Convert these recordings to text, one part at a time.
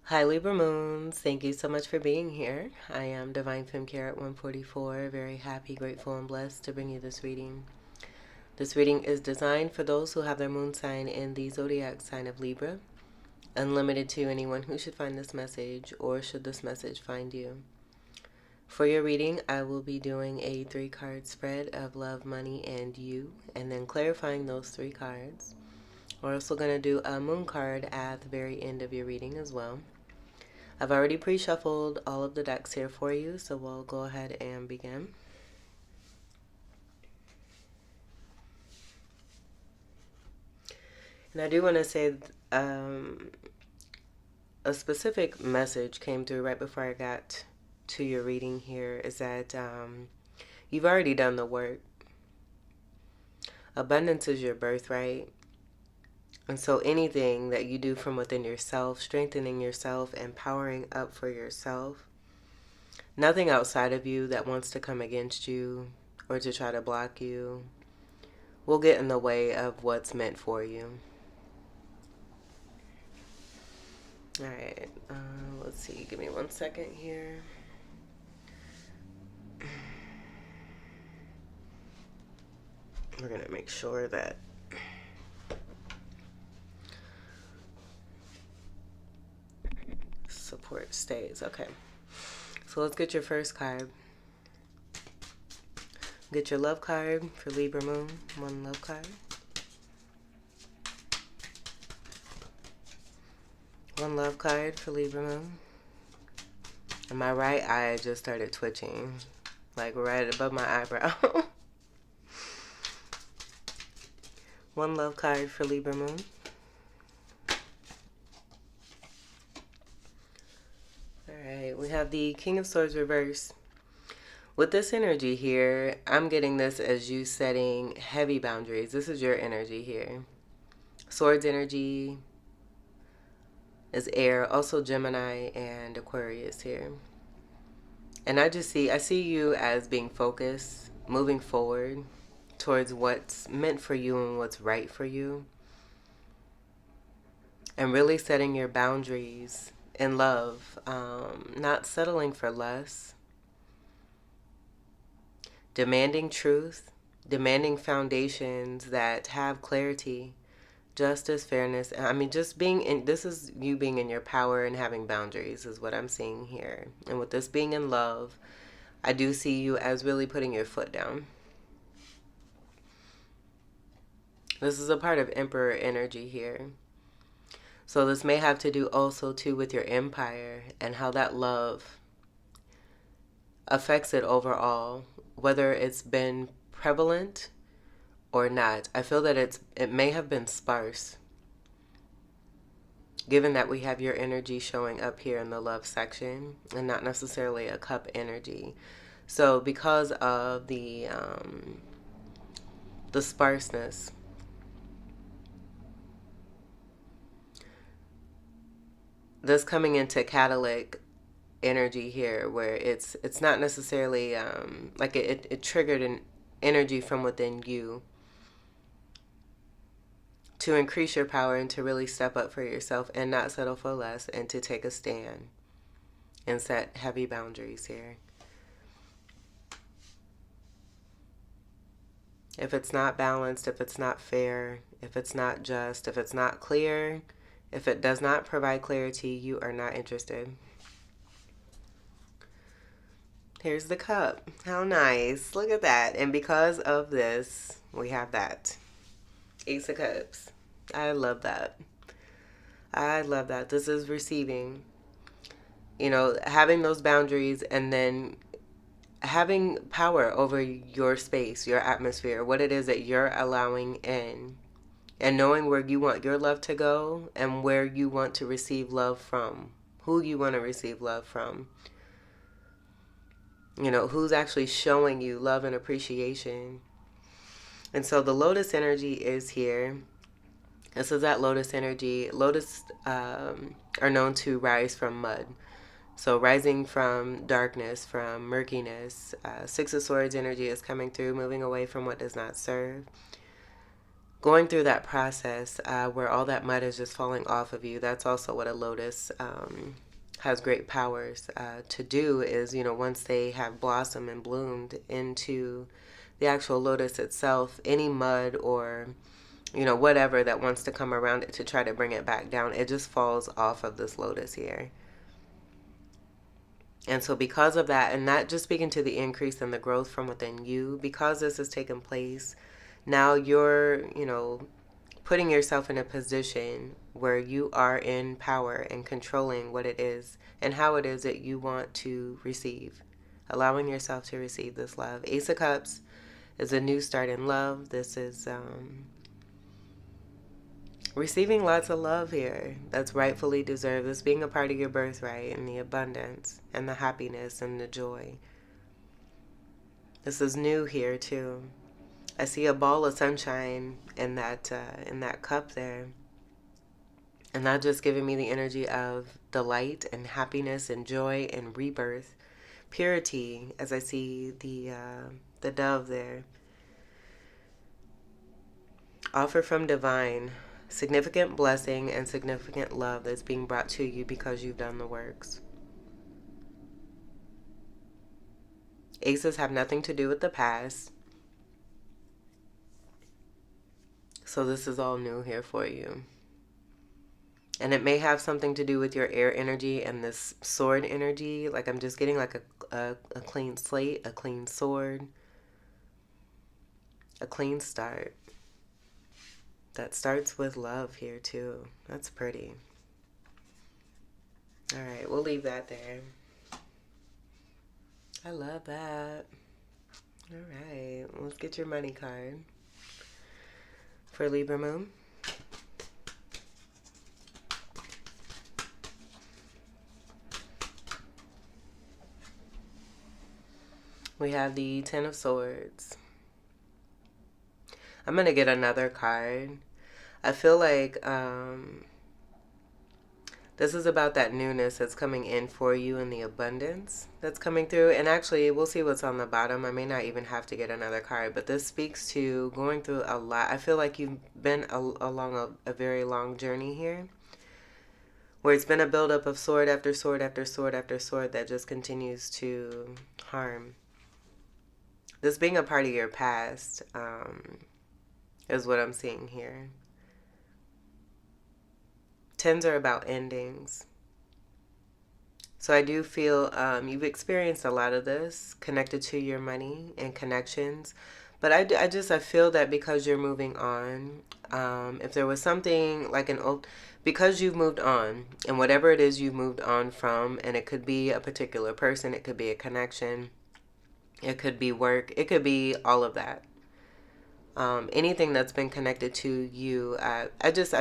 Hi Libra Moons, thank you so much for being here. I am Divine Femme Care at 144, very happy, grateful, and blessed to bring you this reading. This reading is designed for those who have their moon sign in the zodiac sign of Libra, unlimited to anyone who should find this message or should this message find you. For your reading, I will be doing a 3-card spread of love, money, and you, and then clarifying those 3 cards. We're also going to do a moon card at the very end of your reading as well. I've already pre-shuffled all of the decks here for you, so we'll go ahead and begin. And I do want to say a specific message came through right before I got to your reading here, is that you've already done the work. Abundance is your birthright. And so anything that you do from within yourself, strengthening yourself, empowering up for yourself, nothing outside of you that wants to come against you or to try to block you will get in the way of what's meant for you. All right, let's see. Give me 1 second here. We're going to make sure that support stays. Okay, so let's get your first card. Get your love card for Libra Moon. 1 love card. 1 love card for Libra Moon. And my right eye just started twitching, like right above my eyebrow. 1 love card for Libra Moon. Alright, we have the King of Swords reverse. With this energy here, I'm getting this as you setting heavy boundaries. This is your energy here. Swords energy is air, also Gemini and Aquarius here. And I see you as being focused, moving forward towards what's meant for you and what's right for you. And really setting your boundaries in love, not settling for less. Demanding truth, demanding foundations that have clarity, justice, fairness. I mean, just being in, this is you being in your power and having boundaries is what I'm seeing here. And with this being in love, I do see you as really putting your foot down. This is a part of Emperor energy here. So this may have to do also too with your empire and how that love affects it overall, whether it's been prevalent or not. I feel that it may have been sparse, given that we have your energy showing up here in the love section and not necessarily a cup energy. So because of the sparseness, this coming into catalytic energy here, where it's not necessarily like it triggered an energy from within you to increase your power and to really step up for yourself and not settle for less and to take a stand and set heavy boundaries here. If it's not balanced, if it's not fair, if it's not just, if it's not clear, if it does not provide clarity, you are not interested. Here's the cup. How nice. Look at that. And because of this, we have that. Ace of Cups. I love that. I love that. This is receiving. You know, having those boundaries and then having power over your space, your atmosphere, what it is that you're allowing in. And knowing where you want your love to go and where you want to receive love from. Who you want to receive love from. You know, who's actually showing you love and appreciation. And so the Lotus energy is here. This is that Lotus energy. Lotus are known to rise from mud. So rising from darkness, from murkiness. 6 of Swords energy is coming through, moving away from what does not serve. going through that process where all that mud is just falling off of you. That's also what a lotus has great powers to do is, once they have blossomed and bloomed into the actual lotus itself, any mud or, whatever that wants to come around it to try to bring it back down, it just falls off of this lotus here. And so because of that, and that just speaking to the increase and the growth from within you, because this has taken place, now you're, putting yourself in a position where you are in power and controlling what it is and how it is that you want to receive. Allowing yourself to receive this love. Ace of Cups is a new start in love. This is receiving lots of love here that's rightfully deserved. This being a part of your birthright and the abundance and the happiness and the joy. This is new here too. I see a ball of sunshine in that cup there, and that just giving me the energy of delight and happiness and joy and rebirth, purity. As I see the dove there, offer from divine, significant blessing and significant love that's being brought to you because you've done the works. Aces have nothing to do with the past. So this is all new here for you. And it may have something to do with your air energy and this sword energy. Like I'm just getting like a clean slate, a clean sword, a clean start. That starts with love here too. That's pretty. All right, we'll leave that there. I love that. All right, let's get your money card for Libra Moon. We have the Ten of Swords. I'm going to get another card. I feel like this is about that newness that's coming in for you and the abundance that's coming through. And actually, we'll see what's on the bottom. I may not even have to get another card, but this speaks to going through a lot. I feel like you've been along a very long journey here, where it's been a buildup of sword after sword after sword after sword that just continues to harm. This being a part of your past is what I'm seeing here. Tens are about endings. So I do feel you've experienced a lot of this connected to your money and connections. But I feel that because you're moving on, if there was something like because you've moved on, and whatever it is you've moved on from, and it could be a particular person, it could be a connection, it could be work, it could be all of that. Anything that's been connected to you. I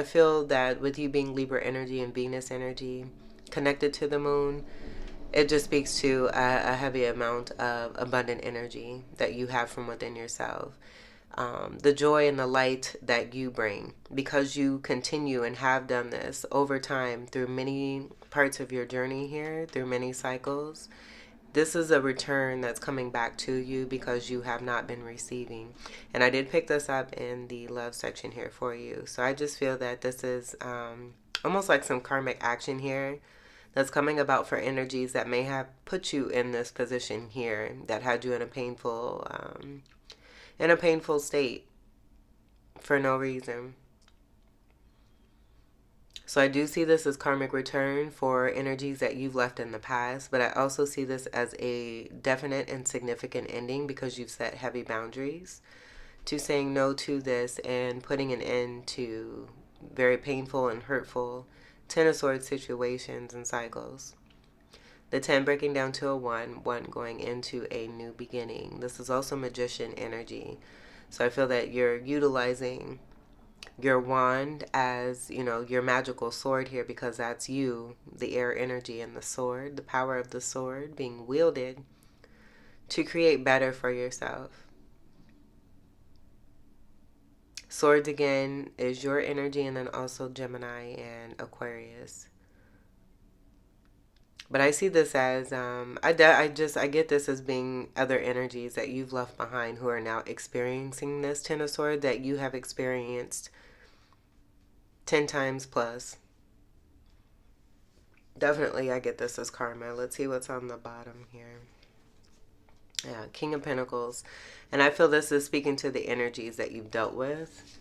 feel that with you being Libra energy and Venus energy connected to the moon, it just speaks to a heavy amount of abundant energy that you have from within yourself. The joy and the light that you bring because you continue and have done this over time through many parts of your journey here, through many cycles. This is a return that's coming back to you because you have not been receiving. And I did pick this up in the love section here for you. So I just feel that this is almost like some karmic action here that's coming about for energies that may have put you in this position here, that had you in a painful state for no reason. So I do see this as karmic return for energies that you've left in the past, but I also see this as a definite and significant ending because you've set heavy boundaries to saying no to this and putting an end to very painful and hurtful Ten of Swords situations and cycles. The 10 breaking down to a 1 going into a new beginning. This is also Magician energy. So I feel that you're utilizing your wand as, your magical sword here because that's you, the air energy and the sword, the power of the sword being wielded to create better for yourself. Swords again is your energy, and then also Gemini and Aquarius. But I see this as, I get this as being other energies that you've left behind who are now experiencing this Ten of Swords that you have experienced 10 times plus. Definitely, I get this as karma. Let's see what's on the bottom here. Yeah, King of Pentacles. And I feel this is speaking to the energies that you've dealt with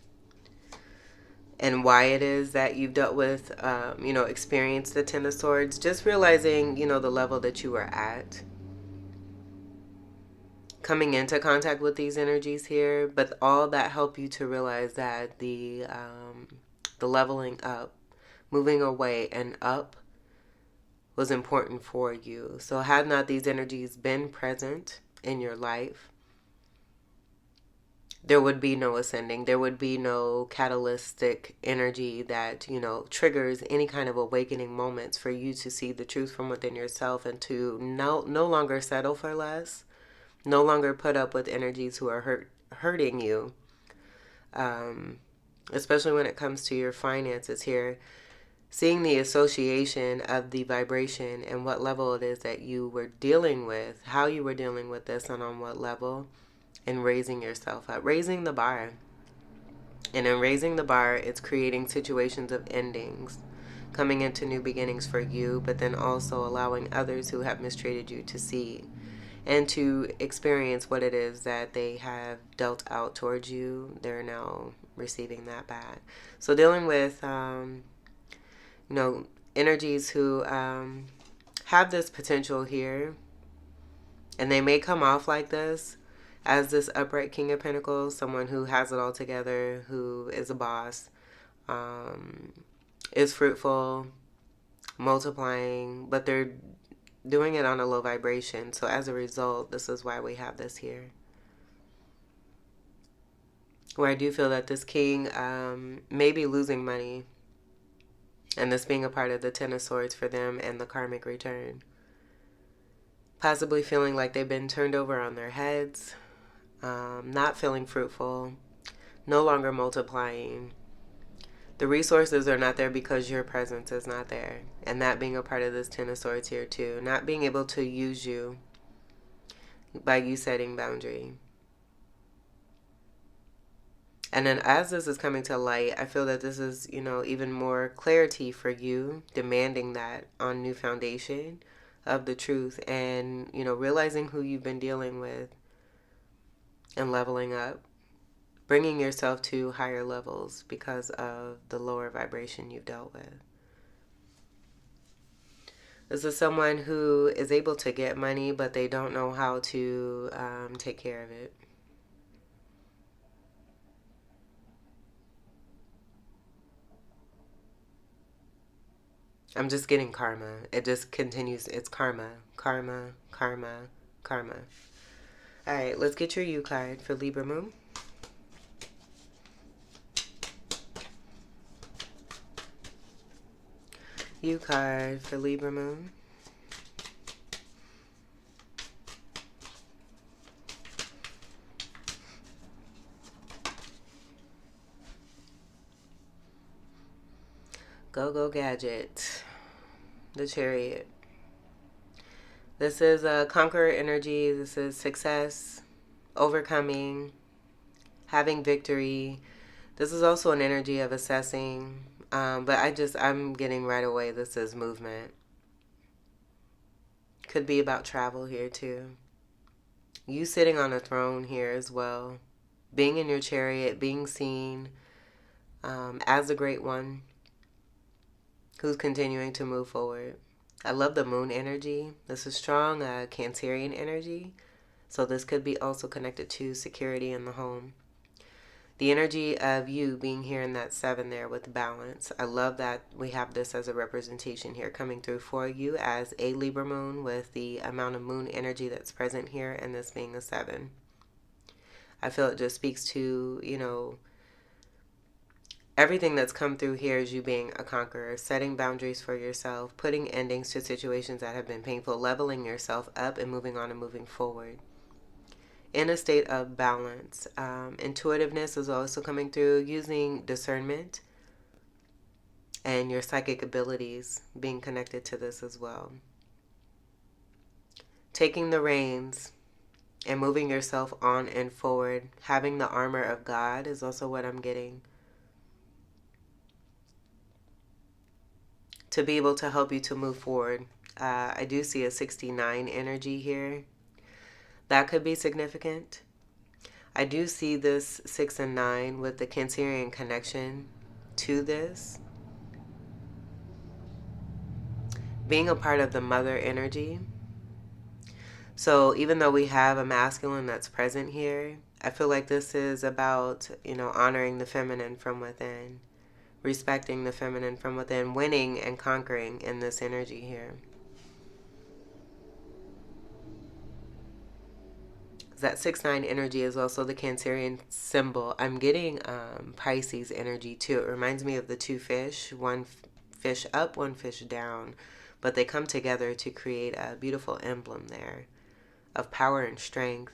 and why it is that you've dealt with, experienced the Ten of Swords. Just realizing, the level that you were at. Coming into contact with these energies here, but all that help you to realize that the leveling up, moving away and up was important for you. So had not these energies been present in your life, there would be no ascending. There would be no catalytic energy that, triggers any kind of awakening moments for you to see the truth from within yourself and to no longer settle for less, no longer put up with energies who are hurting you, especially when it comes to your finances here. Seeing the association of the vibration and what level it is that you were dealing with, how you were dealing with this and on what level, and raising yourself up, raising the bar. And in raising the bar, it's creating situations of endings, coming into new beginnings for you, but then also allowing others who have mistreated you to see and to experience what it is that they have dealt out towards you. They're now receiving that back. So dealing with, energies who have this potential here, and they may come off like this as this upright King of Pentacles, someone who has it all together, who is a boss, is fruitful, multiplying, but they're doing it on a low vibration. So as a result, this is why we have this here. Where I do feel that this king may be losing money, and this being a part of the Ten of Swords for them and the karmic return. Possibly feeling like they've been turned over on their heads, not feeling fruitful, no longer multiplying. The resources are not there because your presence is not there. And that being a part of this Ten of Swords here too. Not being able to use you by you setting boundary. And then as this is coming to light, I feel that this is, even more clarity for you, demanding that on new foundation of the truth and, realizing who you've been dealing with and leveling up, bringing yourself to higher levels because of the lower vibration you've dealt with. This is someone who is able to get money, but they don't know how to take care of it. I'm just getting karma. It just continues. It's karma, karma, karma, karma. All right, let's get your U card for Libra Moon. U card for Libra Moon. Go Gadget. The Chariot. This is a conqueror energy. This is success, overcoming, having victory. This is also an energy of assessing. But I'm getting right away, this is movement. Could be about travel here too. You sitting on a throne here as well. Being in your chariot, being seen as the great one who's continuing to move forward. I love the moon energy. This is strong Cancerian energy. So this could be also connected to security in the home. The energy of you being here in that 7 there with balance. I love that we have this as a representation here coming through for you as a Libra moon with the amount of moon energy that's present here and this being a 7. I feel it just speaks to, everything that's come through here is you being a conqueror, setting boundaries for yourself, putting endings to situations that have been painful, leveling yourself up and moving on and moving forward. In a state of balance. Intuitiveness is also coming through, using discernment and your psychic abilities being connected to this as well. taking the reins and moving yourself on and forward. Having the armor of God is also what I'm getting, to be able to help you to move forward. I do see a 69 energy here. That could be significant. I do see this 6 and 9 with the Cancerian connection to this. Being a part of the mother energy. So even though we have a masculine that's present here, I feel like this is about, honoring the feminine from within, respecting the feminine from within, winning and conquering in this energy here. That 6-9 energy is also the Cancerian symbol. I'm getting Pisces energy too. It reminds me of the two fish, one fish up, one fish down, but they come together to create a beautiful emblem there of power and strength,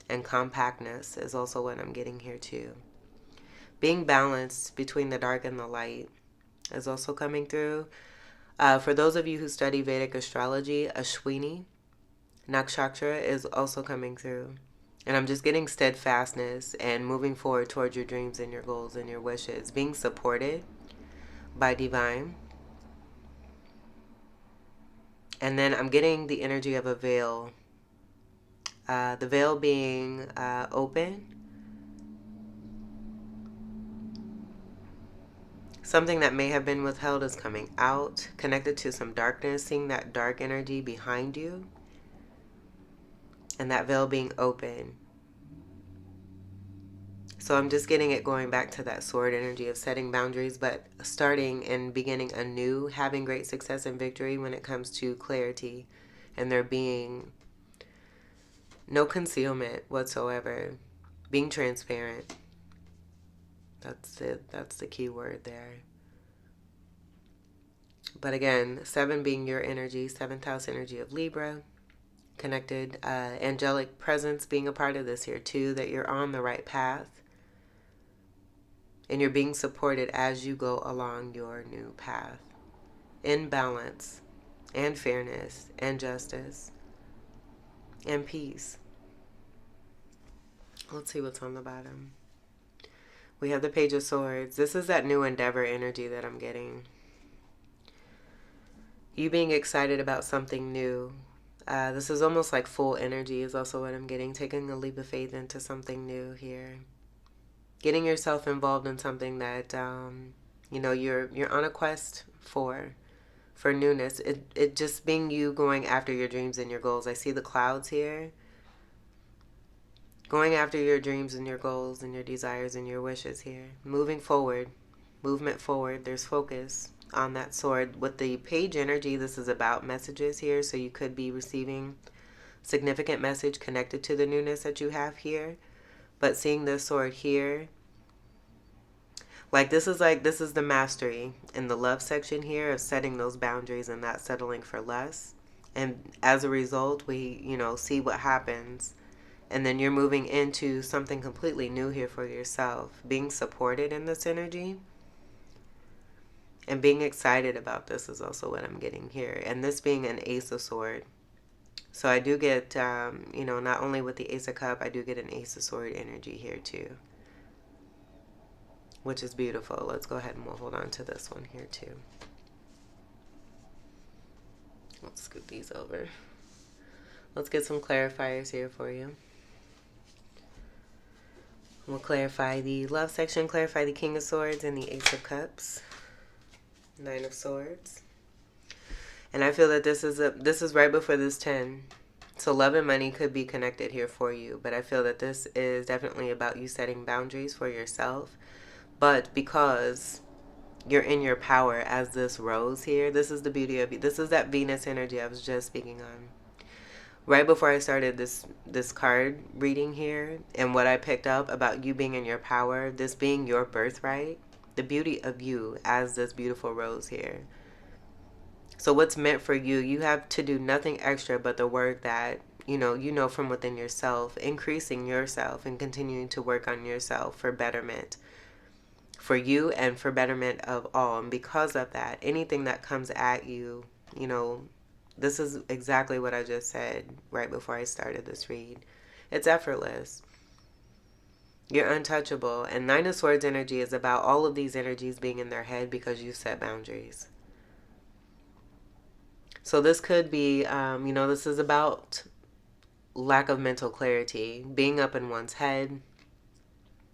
and compactness is also what I'm getting here too. Being balanced between the dark and the light is also coming through. For those of you who study Vedic astrology, Ashwini Nakshatra is also coming through. And I'm just getting steadfastness and moving forward towards your dreams and your goals and your wishes. Being supported by divine. And then I'm getting the energy of a veil. The veil being open. Something that may have been withheld is coming out. Connected to some darkness. Seeing that dark energy behind you. And that veil being open. So I'm just getting it going back to that sword energy of setting boundaries, but starting and beginning anew, having great success and victory when it comes to clarity, and there being no concealment whatsoever, being transparent. That's it. That's the key word there. But again, 7 being your energy, 7th house energy of Libra, connected, angelic presence being a part of this here too, that you're on the right path. And you're being supported as you go along your new path. In balance, and fairness, and justice, and peace. Let's see what's on the bottom. We have the Page of Swords. This is that new endeavor energy that I'm getting. You being excited about something new. This is almost like full energy is also what I'm getting. Taking a leap of faith into something new here. Getting yourself involved in something that, you're on a quest for newness. It just being you going after your dreams and your goals. I see the clouds here. Going after your dreams and your goals and your desires and your wishes here. Moving forward. Movement forward. There's focus on that sword. With the page energy, this is about messages here. So you could be receiving significant message connected to the newness that you have here. But seeing this sword here, this is the mastery in the love section here of setting those boundaries and not settling for less. And as a result, we, see what happens. And then you're moving into something completely new here for yourself. Being supported in this energy. And being excited about this is also what I'm getting here. And this being an Ace of Swords. So I do get, not only with the Ace of Cup, I do get an Ace of Sword energy here too. Which is beautiful. Let's go ahead and we'll hold on to this one here too. Let's scoot these over. Let's get some clarifiers here for you. We'll clarify the love section, clarify the King of Swords and the Ace of Cups. 9 of Swords. And I feel that this is right before this 10. So love and money could be connected here for you. But I feel that this is definitely about you setting boundaries for yourself. But because you're in your power as this rose here, this is the beauty of you. This is that Venus energy I was just speaking on. Right before I started this card reading here, and what I picked up about you being in your power, this being your birthright, the beauty of you as this beautiful rose here. So what's meant for you, you have to do nothing extra but the work that, you know from within yourself, increasing yourself and continuing to work on yourself for betterment. For you and for betterment of all. And because of that, anything that comes at you, This is exactly what I just said right before I started this read. It's effortless. You're untouchable. And Nine of Swords energy is about all of these energies being in their head because you set boundaries. So this could be, this is about lack of mental clarity, being up in one's head.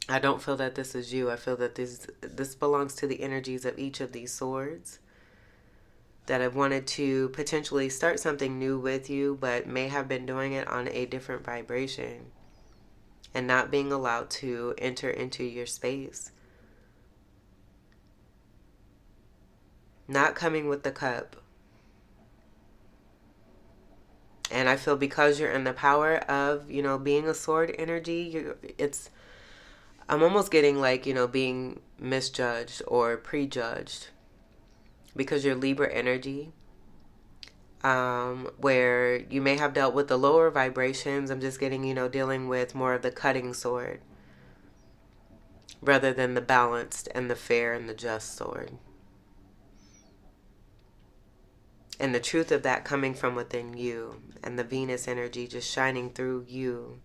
I don't feel that this is you. I feel that this belongs to the energies of each of these swords that have wanted to potentially start something new with you, but may have been doing it on a different vibration and not being allowed to enter into your space. Not coming with the cup. And I feel because you're in the power of, being a sword energy, I'm almost getting like, being misjudged or prejudged because you're Libra energy, where you may have dealt with the lower vibrations. I'm just getting, dealing with more of the cutting sword rather than the balanced and the fair and the just sword. And the truth of that coming from within you, and the Venus energy just shining through you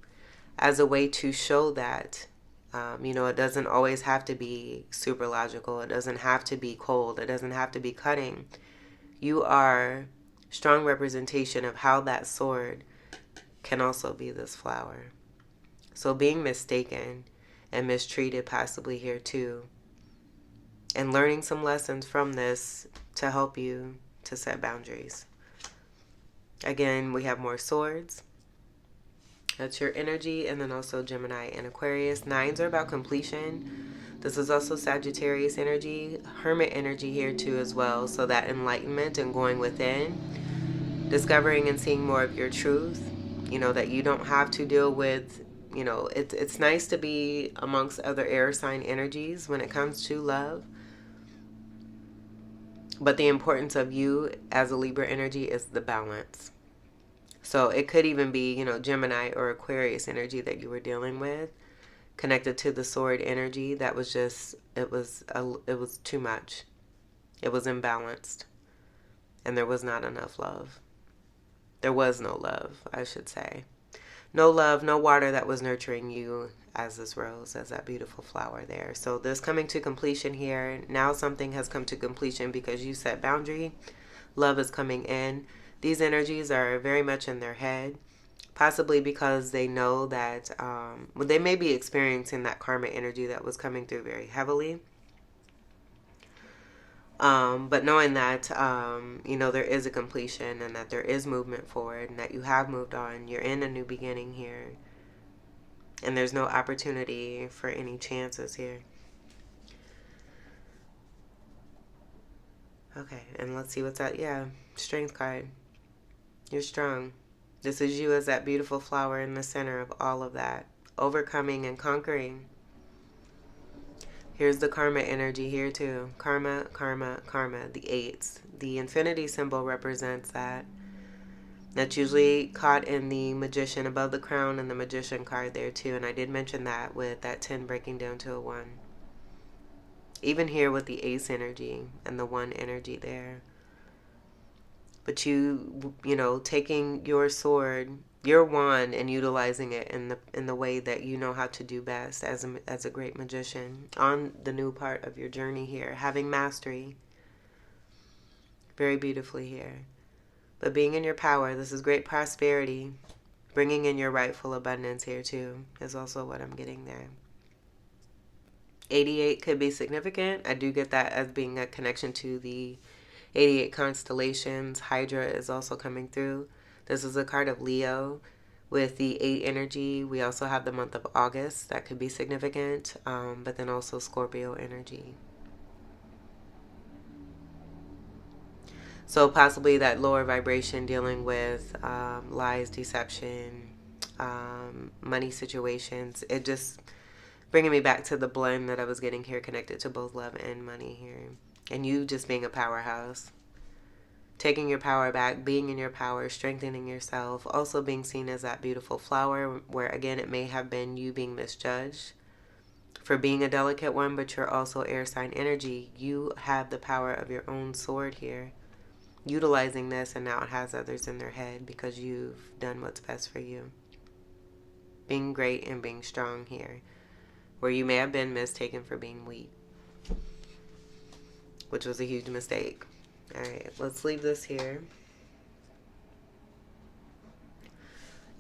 as a way to show that, it doesn't always have to be super logical. It doesn't have to be cold. It doesn't have to be cutting. You are strong representation of how that sword can also be this flower. So being mistaken and mistreated possibly here too, and learning some lessons from this to help you to set boundaries. Again, we have more swords. That's your energy. And then also Gemini and Aquarius. Nines are about completion. This is also Sagittarius energy, Hermit energy here too as well. So that enlightenment and going within, discovering and seeing more of your truth, that you don't have to deal with, it's nice to be amongst other air sign energies when it comes to love. But the importance of you as a Libra energy is the balance. So it could even be, Gemini or Aquarius energy that you were dealing with, connected to the sword energy. That was just, it was too much. It was imbalanced. And there was not enough love. There was no love, I should say. No love, no water that was nurturing you as this rose, as that beautiful flower there. So this coming to completion here. Now something has come to completion because you set boundary. Love is coming in. These energies are very much in their head, possibly because they know that they may be experiencing that karma energy that was coming through very heavily. But knowing that, there is a completion and that there is movement forward and that you have moved on, you're in a new beginning here. And there's no opportunity for any chances here. Okay, and let's see what's that. Yeah, Strength card. You're strong. This is you as that beautiful flower in the center of all of that. Overcoming and conquering. Here's the karma energy here too. Karma, karma, karma. The eights. The infinity symbol represents that. That's usually caught in the Magician above the crown and the Magician card there too. And I did mention that with that 10 breaking down to a 1. Even here with the ace energy and the 1 energy there. But you taking your sword, your wand, and utilizing it in the way that you know how to do best as a great magician on the new part of your journey here, having mastery. Very beautifully here. But being in your power, this is great prosperity. Bringing in your rightful abundance here too is also what I'm getting there. 88 could be significant. I do get that as being a connection to the 88 constellations. Hydra is also coming through. This is a card of Leo with the 8 energy. We also have the month of August. That could be significant. But then also Scorpio energy. So possibly that lower vibration dealing with lies, deception, money situations. It just bringing me back to the blend that I was getting here, connected to both love and money here. And you just being a powerhouse. Taking your power back, being in your power, strengthening yourself. Also being seen as that beautiful flower where, again, it may have been you being misjudged for being a delicate one, but you're also air sign energy. You have the power of your own sword here. utilizing this, and now it has others in their head because you've done what's best for you. Being great and being strong here, where you may have been mistaken for being weak, which was a huge mistake. All right, let's leave this here.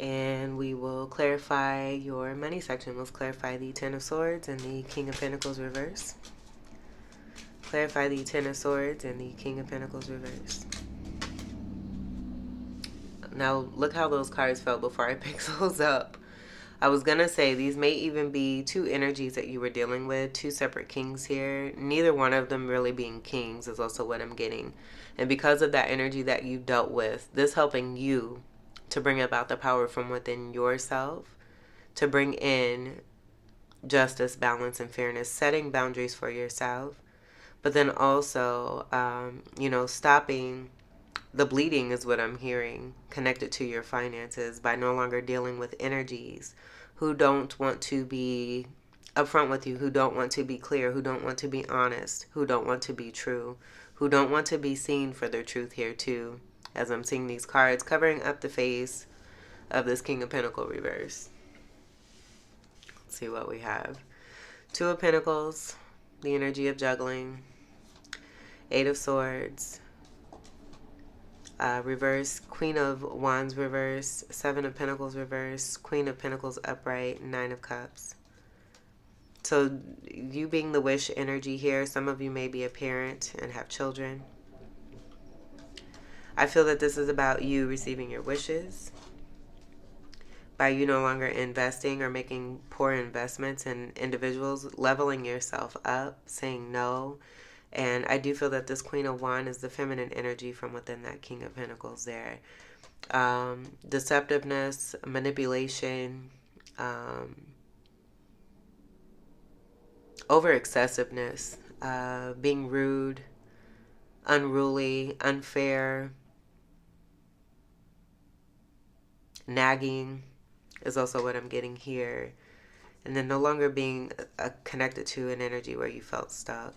And we will clarify your money section. Let's clarify the Ten of Swords and the King of Pentacles reverse. Clarify the Ten of Swords and the King of Pentacles reverse. Now, look how those cards felt before I picked those up. I was going to say these may even be two energies that you were dealing with, two separate kings here. Neither one of them really being kings is also what I'm getting. And because of that energy that you dealt with, this helping you to bring about the power from within yourself, to bring in justice, balance, and fairness, setting boundaries for yourself, but then also, stopping the bleeding is what I'm hearing, connected to your finances by no longer dealing with energies who don't want to be upfront with you, who don't want to be clear, who don't want to be honest, who don't want to be true, who don't want to be seen for their truth here too. As I'm seeing these cards covering up the face of this King of Pentacles reverse. Let's see what we have. Two of Pentacles, the energy of juggling. Eight of Swords, reverse. Queen of Wands reverse. Seven of Pentacles reverse. Queen of Pentacles upright. Nine of Cups. So you being the wish energy here, some of you may be a parent and have children. I feel that this is about you receiving your wishes, by you no longer investing or making poor investments in individuals, leveling yourself up, saying no. And I do feel that this Queen of Wands is the feminine energy from within that King of Pentacles there. Deceptiveness, manipulation, over excessiveness, being rude, unruly, unfair, nagging is also what I'm getting here. And then no longer being connected to an energy where you felt stuck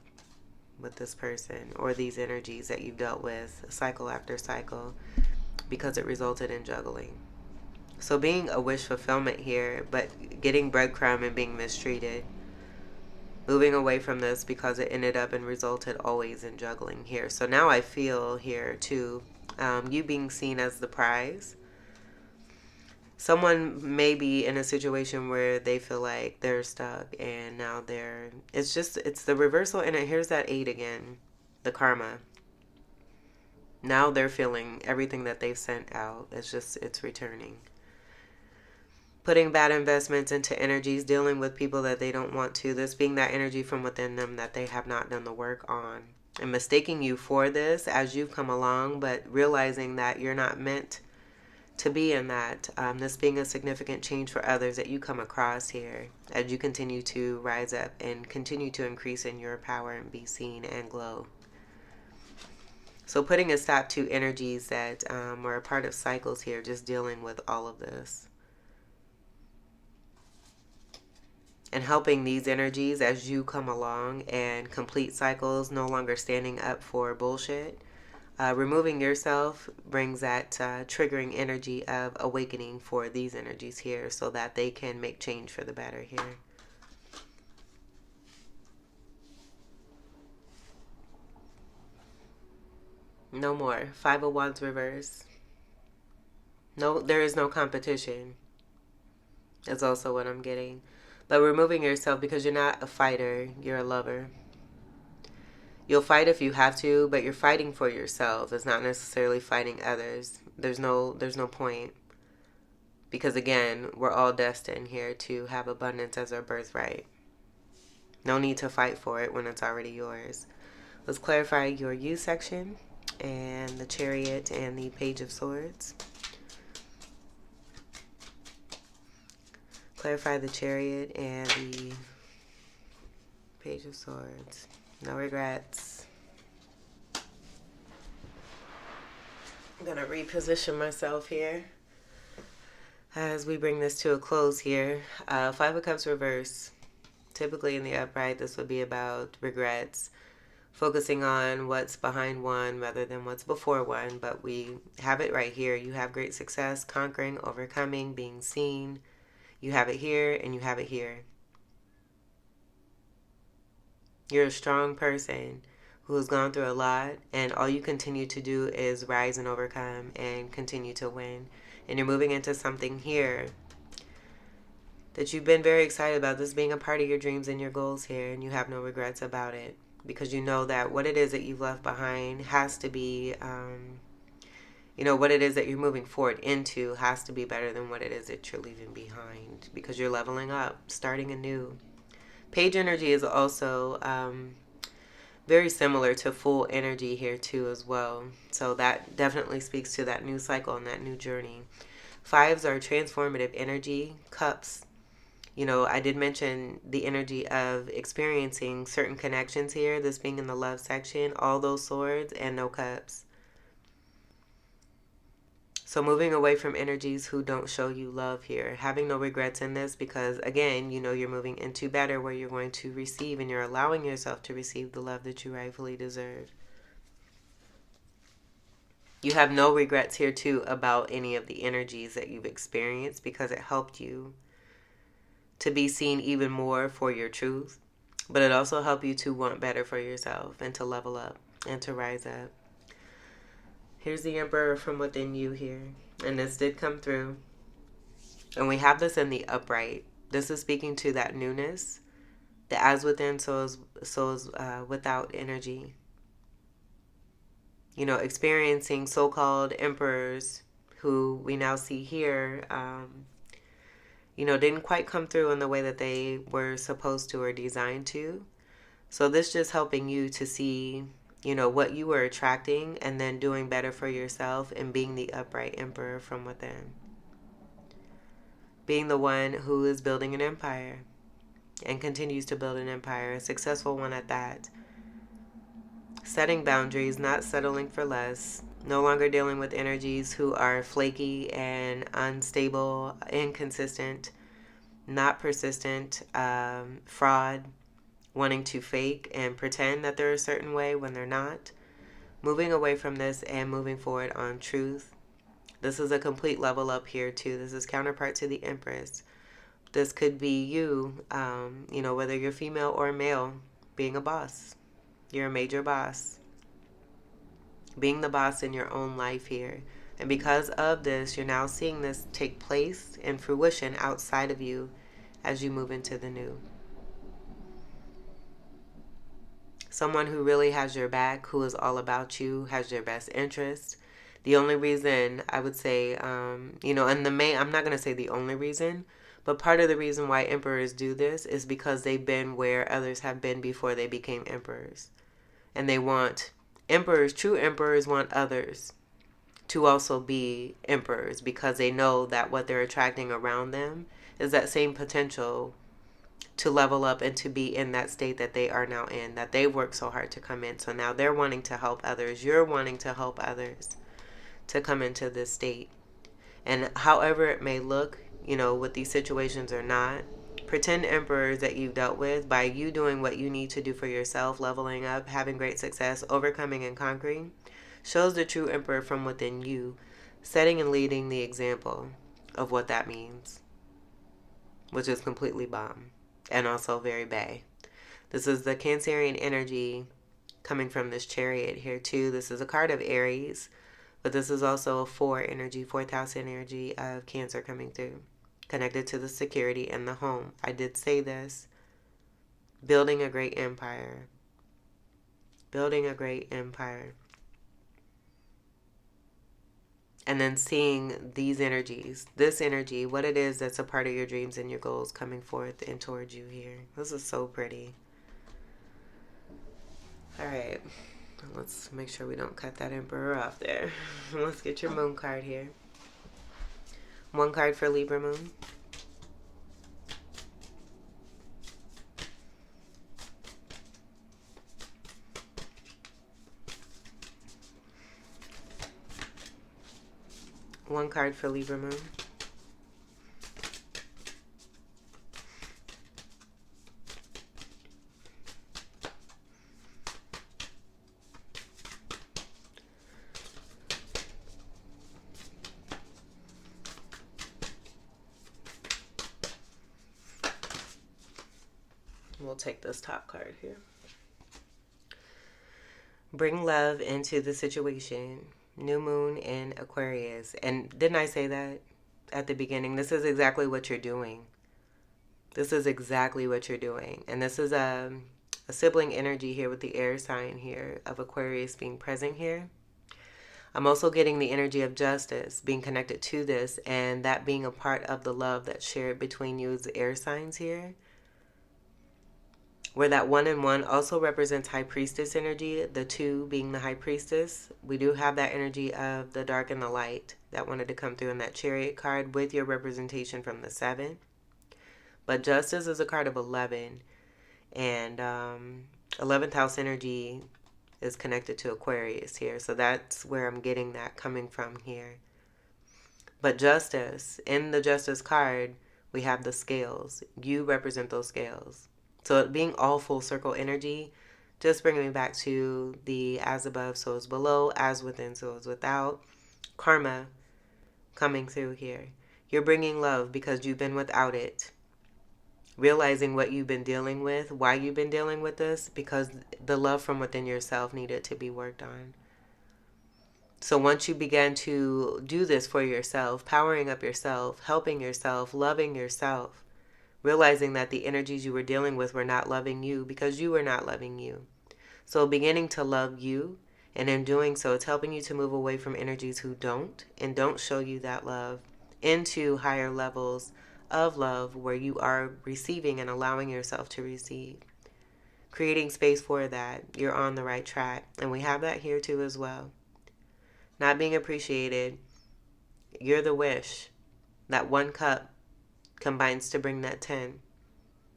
with this person or these energies that you've dealt with cycle after cycle because it resulted in juggling. So being a wish fulfillment here, but getting breadcrumb and being mistreated. Moving away from this because it ended up and resulted always in juggling here. So now I feel here too, you being seen as the prize. Someone may be in a situation where they feel like they're stuck and now it's the reversal, and here's that 8 again, the karma. Now they're feeling everything that they've sent out. It's returning. Putting bad investments into energies, dealing with people that they don't want to, this being that energy from within them that they have not done the work on. And mistaking you for this as you've come along, but realizing that you're not meant to be in that. This being a significant change for others that you come across here as you continue to rise up and continue to increase in your power and be seen and glow. So putting a stop to energies that are a part of cycles here, just dealing with all of this. And helping these energies as you come along and complete cycles, no longer standing up for bullshit. Removing yourself brings that triggering energy of awakening for these energies here so that they can make change for the better here. No more. 5 of Wands reverse. No, there is no competition. That's also what I'm getting. But removing yourself because you're not a fighter, you're a lover. You'll fight if you have to, but you're fighting for yourself. It's not necessarily fighting others. There's no point. Because again, we're all destined here to have abundance as our birthright. No need to fight for it when it's already yours. Let's clarify your you section and the Chariot and the Page of Swords. Clarify the Chariot and the Page of Swords. No regrets. I'm going to reposition myself here as we bring this to a close here. 5 of Cups reverse. Typically in the upright, this would be about regrets, focusing on what's behind one rather than what's before one, but we have it right here. You have great success, conquering, overcoming, being seen. You have it here and you have it here. You're a strong person who has gone through a lot, and all you continue to do is rise and overcome and continue to win. And you're moving into something here that you've been very excited about, this being a part of your dreams and your goals here, and you have no regrets about it, because you know that what it is that you've left behind has to be, what it is that you're moving forward into has to be better than what it is that you're leaving behind, because you're leveling up, starting anew. Page energy is also very similar to full energy here too as well. So that definitely speaks to that new cycle and that new journey. Fives are transformative energy. Cups, I did mention the energy of experiencing certain connections here, this being in the love section, all those swords and no cups. So moving away from energies who don't show you love here, having no regrets in this, because again, you're moving into better, where you're going to receive and you're allowing yourself to receive the love that you rightfully deserve. You have no regrets here too about any of the energies that you've experienced, because it helped you to be seen even more for your truth, but it also helped you to want better for yourself and to level up and to rise up. Here's the Emperor from within you here, and this did come through. And we have this in the upright. This is speaking to that newness, the as within, so is without energy. Experiencing so-called emperors who we now see here, didn't quite come through in the way that they were supposed to or designed to. So this just helping you to see what you were attracting, and then doing better for yourself and being the upright emperor from within. Being the one who is building an empire and continues to build an empire, a successful one at that. Setting boundaries, not settling for less. No longer dealing with energies who are flaky and unstable, inconsistent, not persistent, fraud, wanting to fake and pretend that they're a certain way when they're not. Moving away from this and moving forward on truth. This is a complete level up here too. This is counterpart to the Empress. This could be you, whether you're female or male, being a boss. You're a major boss. Being the boss in your own life here. And because of this, you're now seeing this take place in fruition outside of you as you move into the new. Someone who really has your back, who is all about you, has your best interest. The only reason I would say, and I'm not going to say the only reason, but part of the reason why emperors do this is because they've been where others have been before they became emperors. And they want emperors, true emperors want others to also be emperors, because they know that what they're attracting around them is that same potential to level up and to be in that state that they are now in, that they worked so hard to come in. So now they're wanting to help others. You're wanting to help others to come into this state. And however it may look, with these situations or not, pretend emperors that you've dealt with, by you doing what you need to do for yourself, leveling up, having great success, overcoming and conquering, shows the true emperor from within you, setting and leading the example of what that means, which is completely bomb. And also very bae. This is the Cancerian energy coming from this Chariot here too. This is a card of Aries, but this is also a 4 energy, 4th house energy of Cancer coming through, connected to the security and the home. I did say this. Building a great empire. Building a great empire. And then seeing these energies, this energy, what it is that's a part of your dreams and your goals coming forth and towards you here. This is so pretty. All right, let's make sure we don't cut that emperor off there. Let's get your moon card here. One card for Libra moon. One card for Libra moon. we'll take this top card here. Bring love into the situation. New moon in Aquarius. And didn't I say that at the beginning? This is exactly what you're doing. This is exactly what you're doing. And this is a sibling energy here with the air sign here of Aquarius being present here. I'm also getting the energy of justice being connected to this, and that being a part of the love that's shared between you as air signs here. Where that 1 and 1 also represents high priestess energy, the 2 being the high priestess. We do have that energy of the dark and the light that wanted to come through in that chariot card with your representation from the 7. But justice is a card of 11, and 11th house energy is connected to Aquarius here. So that's where I'm getting that coming from here. But justice, in the justice card, we have the scales. You represent those scales. So it being all full circle energy, just bringing me back to the as above, so is below, as within, so is without. Karma coming through here. You're bringing love because you've been without it. Realizing what you've been dealing with, why you've been dealing with this, because the love from within yourself needed to be worked on. So once you began to do this for yourself, powering up yourself, helping yourself, loving yourself, realizing that the energies you were dealing with were not loving you because you were not loving you. So beginning to love you, and in doing so, it's helping you to move away from energies who don't and don't show you that love into higher levels of love where you are receiving and allowing yourself to receive. Creating space for that. You're on the right track. And we have that here too as well. Not being appreciated. You're the wish. That 1 cup combines to bring that 10.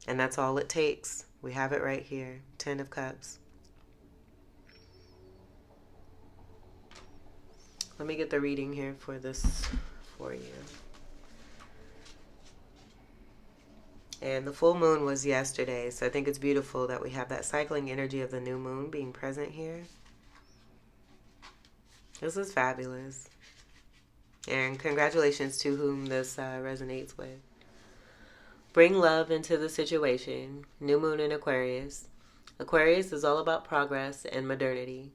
And that's all it takes. We have it right here. 10 of cups. Let me get the reading here for this for you. And the full moon was yesterday, so I think it's beautiful that we have that cycling energy of the new moon being present here. This is fabulous. And congratulations to whom this resonates with. Bring love into the situation. New moon in Aquarius. Aquarius is all about progress and modernity.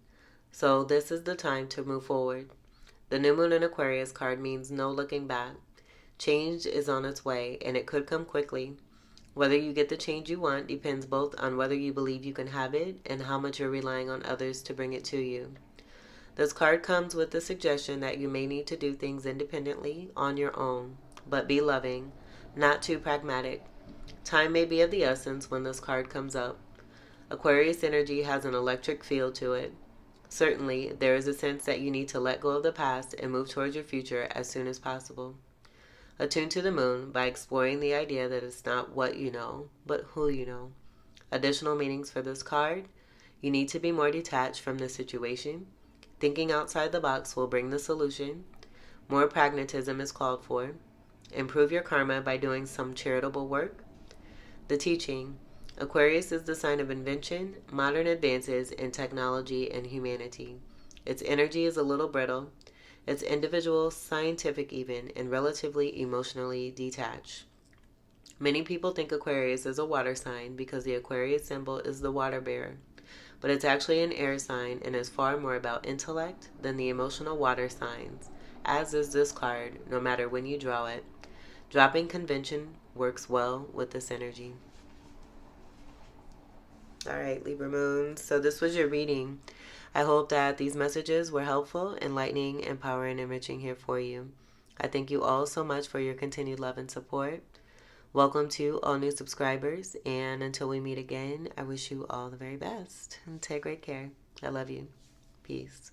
So this is the time to move forward. The new moon in Aquarius card means no looking back. Change is on its way, and it could come quickly. Whether you get the change you want depends both on whether you believe you can have it and how much you're relying on others to bring it to you. This card comes with the suggestion that you may need to do things independently on your own, but be loving, not too pragmatic. Time may be of the essence when this card comes up. Aquarius energy has an electric feel to it. Certainly, there is a sense that you need to let go of the past and move towards your future as soon as possible. Attune to the moon by exploring the idea that it's not what you know, but who you know. Additional meanings for this card: you need to be more detached from the situation. Thinking outside the box will bring the solution. More pragmatism is called for. Improve your karma by doing some charitable work. The teaching: Aquarius is the sign of invention, modern advances in technology and humanity. Its energy is a little brittle. It's individual, scientific even, and relatively emotionally detached. Many people think Aquarius is a water sign because the Aquarius symbol is the water bearer. But it's actually an air sign and is far more about intellect than the emotional water signs, as is this card, no matter when you draw it. Dropping convention works well with this energy. All right, Libra Moon. So this was your reading. I hope that these messages were helpful, enlightening, empowering, enriching here for you. I thank you all so much for your continued love and support. Welcome to all new subscribers, and until we meet again, I wish you all the very best. And take great care. I love you. Peace.